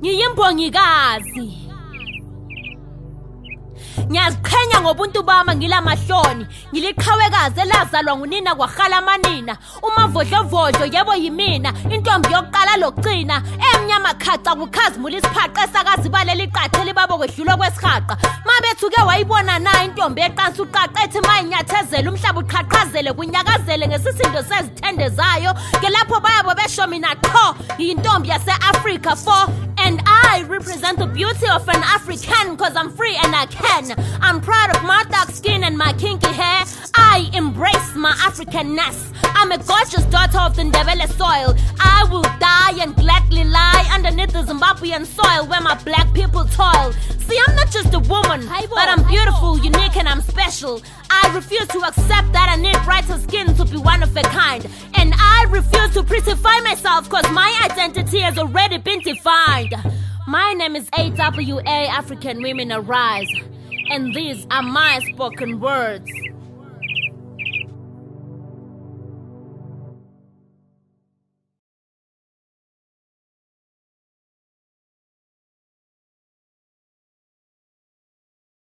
Ngiyimbongikazi. Ngiyaziqhenya ngobuntu bami ngilamahloni, ngiliqhawekazi elazalwa ngunina kwaGalamanina. Umavodlovodlo yebo yimina, intombi yokuqala lokugcina, emnyama khaca kukhazimula isiphaqa esakazibale liqathe libabo kwedlula kwesihaqa. Mabethuke wayibona na intombi eqansa uqaqa ethi mayinyathezela umhlaba uqhaqhazele kunyakazele ngesisindo sezithende zayo. Ke lapho bayabo besho mina qho yintombi yase-Africa for, and I represent the beauty of an African cause I'm free and I can. I'm proud of my dark skin and my kinky hair. I embrace my Africanness. I'm a gorgeous daughter of the Ndebele soil. I will die and gladly lie underneath the Zimbabwean soil where my black people toil. See, I'm not just a woman, but I'm beautiful, unique and I'm special. I refuse to accept that I need brighter skin to be one of a kind. And I refuse to prettify myself cause my identity has already been defined. My name is AWA, African Women Arise. And these are my spoken words.